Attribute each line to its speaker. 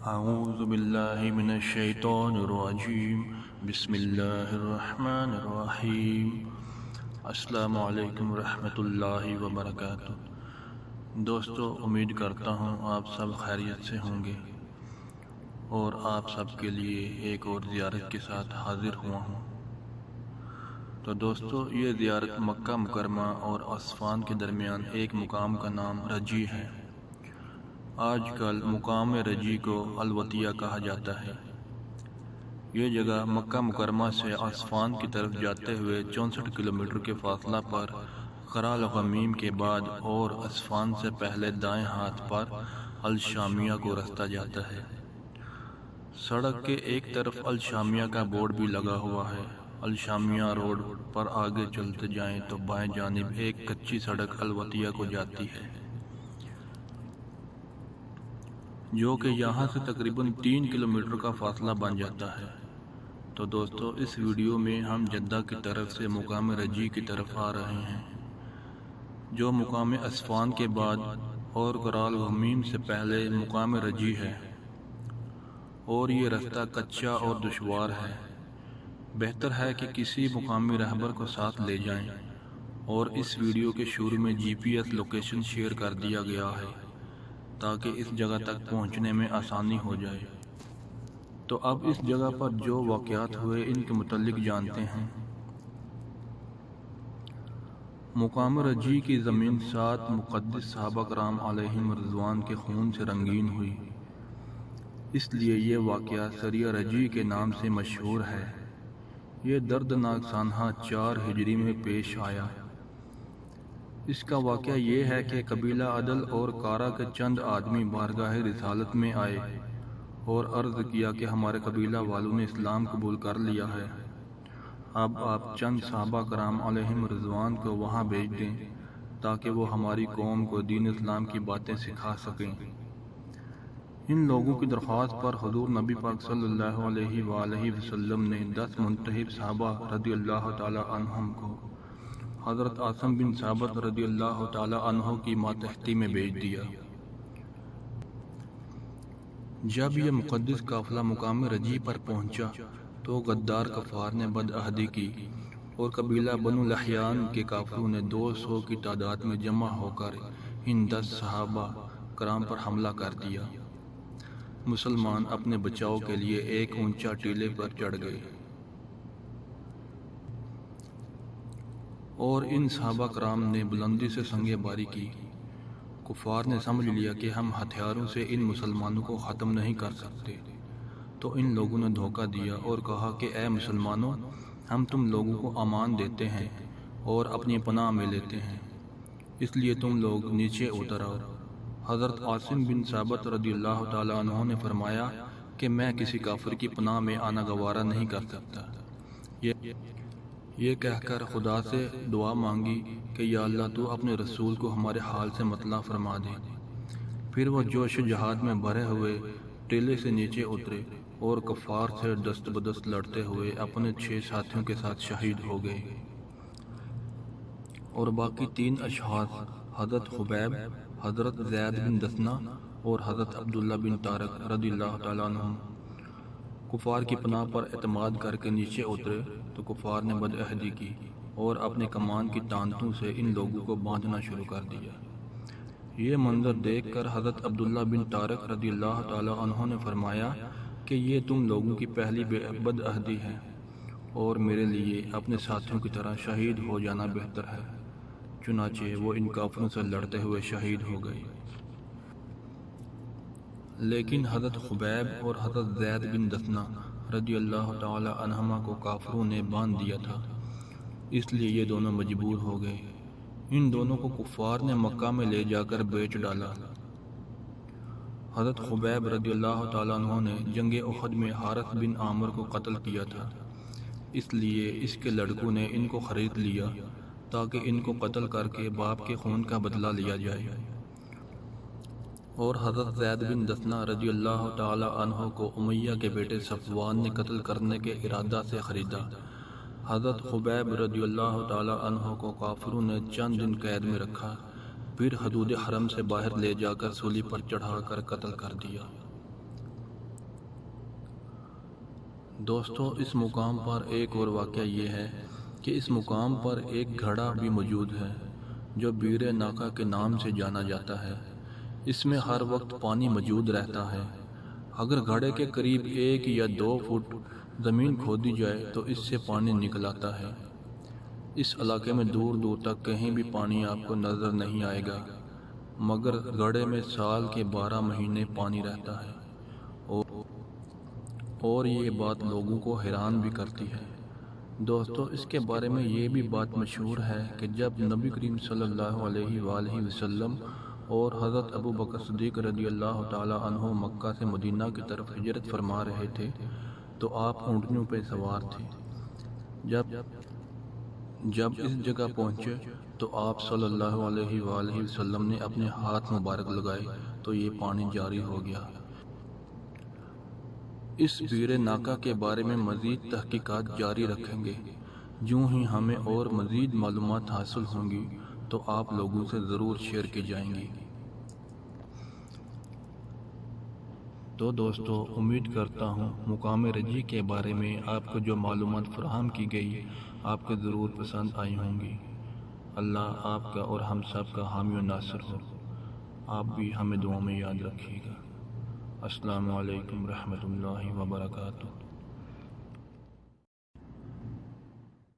Speaker 1: اعوذ باللہ من الشیطان الرجیم بسم اللہ الرحمن الرحیم السلام علیکم ورحمۃ اللہ وبرکاتہ۔ دوستو، امید کرتا ہوں آپ سب خیریت سے ہوں گے اور آپ سب کے لیے ایک اور زیارت کے ساتھ حاضر ہوا ہوں۔ تو دوستو، یہ زیارت مکہ مکرمہ اور عصفان کے درمیان ایک مقام کا نام رجی ہے۔ آج کل مقام رجی کو الوطیہ کہا جاتا ہے۔ یہ جگہ مکہ مکرمہ سے عصفان کی طرف جاتے ہوئے 64 کلومیٹر کے فاصلہ پر قرال غمیم کے بعد اور عصفان سے پہلے دائیں ہاتھ پر الشامیہ کو رستہ جاتا ہے۔ سڑک کے ایک طرف الشامیہ کا بورڈ بھی لگا ہوا ہے۔ الشامیہ روڈ پر آگے چلتے جائیں تو بائیں جانب ایک کچی سڑک الوطیہ کو جاتی ہے، جو کہ یہاں سے تقریباً 3 کلومیٹر کا فاصلہ بن جاتا ہے۔ تو دوستو، اس ویڈیو میں ہم جدہ کی طرف سے مقام رجی کی طرف آ رہے ہیں، جو مقام عصفان کے بعد اور قرال غمیم سے پہلے مقام رجی ہے، اور یہ رستہ کچا اور دشوار ہے۔ بہتر ہے کہ کسی مقامی رہبر کو ساتھ لے جائیں، اور اس ویڈیو کے شروع میں GPS لوکیشن شیئر کر دیا گیا ہے تاکہ اس جگہ تک پہنچنے میں آسانی ہو جائے۔ تو اب اس جگہ پر جو واقعات ہوئے ان کے متعلق جانتے ہیں۔ مقام رجی کی زمین 7 مقدس صحابہ کرام علیہم رضوان کے خون سے رنگین ہوئی، اس لیے یہ واقعہ سریہ رجی کے نام سے مشہور ہے۔ یہ دردناک سانحہ 4 ہجری میں پیش آیا۔ اس کا واقعہ یہ ہے کہ قبیلہ عدل اور کارا کے چند آدمی بارگاہ رسالت میں آئے اور عرض کیا کہ ہمارے قبیلہ والوں نے اسلام قبول کر لیا ہے، اب آپ چند صحابہ کرام علیہم رضوان کو وہاں بھیج دیں تاکہ وہ ہماری قوم کو دین اسلام کی باتیں سکھا سکیں۔ ان لوگوں کی درخواست پر حضور نبی پاک صلی اللہ علیہ وآلہ وسلم نے 10 منتخب صحابہ رضی اللہ تعالی عنہم کو حضرت عاصم بن ثابت رضی اللہ تعالی عنہ کی ماتحتی میں بھیج دیا۔ جب یہ مقدس قافلہ مقام رجی پر پہنچا تو غدار کفار نے بدعہدی کی اور قبیلہ بنو لحیان کے کافروں نے 200 کی تعداد میں جمع ہو کر ان 10 صحابہ کرام پر حملہ کر دیا۔ مسلمان اپنے بچاؤ کے لیے ایک اونچا ٹیلے پر چڑھ گئے اور ان صحابہ کرام نے بلندی سے سنگیں باری کی۔ کفار نے سمجھ لیا کہ ہم ہتھیاروں سے ان مسلمانوں کو ختم نہیں کر سکتے، تو ان لوگوں نے دھوکہ دیا اور کہا کہ اے مسلمانوں، ہم تم لوگوں کو امان دیتے ہیں اور اپنی پناہ میں لیتے ہیں، اس لیے تم لوگ نیچے اتر آؤ۔ حضرت عاصم بن ثابت رضی اللہ تعالی عنہ نے فرمایا کہ میں کسی کافر کی پناہ میں آنا گوارا نہیں کر سکتا۔ یہ کہہ کر خدا سے دعا مانگی کہ یا اللہ تو اپنے رسول کو ہمارے حال سے مطلع فرما دے۔ پھر وہ جوش جہاد میں بھرے ہوئے ٹیلے سے نیچے اترے اور کفار سے دست بدست لڑتے ہوئے اپنے 6 ساتھیوں کے ساتھ شہید ہو گئے، اور باقی 3 اشخاص حضرت خبیب، حضرت زید بن دسنہ اور حضرت عبداللہ بن طارق رضی اللہ تعالیٰ عنہ کفار کی پناہ پر اعتماد کر کے نیچے اترے تو کفار نے بدعہدی کی اور اپنے کمان کی تانتوں سے ان لوگوں کو باندھنا شروع کر دیا۔ یہ منظر دیکھ کر حضرت عبداللہ بن طارق رضی اللہ تعالی عنہ نے فرمایا کہ یہ تم لوگوں کی پہلی بدعہدی ہے اور میرے لیے اپنے ساتھیوں کی طرح شہید ہو جانا بہتر ہے۔ چنانچہ وہ ان کافروں سے لڑتے ہوئے شہید ہو گئے۔ لیکن حضرت خبیب اور حضرت زید بن دسنہ رضی اللہ تعالی عنہما کو کافروں نے باندھ دیا تھا، اس لیے یہ دونوں مجبور ہو گئے۔ ان دونوں کو کفار نے مکہ میں لے جا کر بیچ ڈالا۔ حضرت خبیب رضی اللہ تعالی عنہ نے جنگ احد میں حارث بن عامر کو قتل کیا تھا، اس لیے اس کے لڑکوں نے ان کو خرید لیا تاکہ ان کو قتل کر کے باپ کے خون کا بدلہ لیا جائے، اور حضرت زید بن دسنہ رضی اللہ تعالی عنہ کو امیہ کے بیٹے صفوان نے قتل کرنے کے ارادہ سے خریدا۔ حضرت خبیب رضی اللہ تعالی عنہ کو کافروں نے چند دن قید میں رکھا، پھر حدود حرم سے باہر لے جا کر سولی پر چڑھا کر قتل کر دیا۔ دوستو اس مقام پر ایک اور واقعہ یہ ہے کہ اس مقام پر ایک گھڑا بھی موجود ہے جو بیر ناکا کے نام سے جانا جاتا ہے۔ اس میں ہر وقت پانی موجود رہتا ہے۔ اگر گھڑے کے قریب 1 یا 2 فٹ زمین کھودی جائے تو اس سے پانی نکل آتا ہے۔ اس علاقے میں دور دور تک کہیں بھی پانی آپ کو نظر نہیں آئے گا، مگر گھڑے میں سال کے 12 مہینے پانی رہتا ہے، اور یہ بات لوگوں کو حیران بھی کرتی ہے۔ دوستو اس کے بارے میں یہ بھی بات مشہور ہے کہ جب نبی کریم صلی اللہ علیہ وآلہ وسلم اور حضرت ابو بکر صدیق رضی اللہ تعالی عنہ مکہ سے مدینہ کی طرف ہجرت فرما رہے تھے تو آپ اونٹنیوں پہ سوار تھے۔ جب اس جگہ پہنچے تو آپ صلی اللہ علیہ وآلہ وسلم نے اپنے ہاتھ مبارک لگائے تو یہ پانی جاری ہو گیا۔ اس بیر ناکا کے بارے میں مزید تحقیقات جاری رکھیں گے۔ جوں ہی ہمیں اور مزید معلومات حاصل ہوں گی تو آپ لوگوں سے ضرور شیئر کی جائیں گی۔ تو دوستو امید کرتا ہوں مقام رجی کے بارے میں آپ کو جو معلومات فراہم کی گئی آپ کو ضرور پسند آئی ہوں گی۔ اللہ آپ کا اور ہم سب کا حامی و ناصر ہو۔ آپ بھی ہمیں دعاؤں میں یاد رکھیے گا۔ السلام علیکم ورحمۃ اللہ وبرکاتہ۔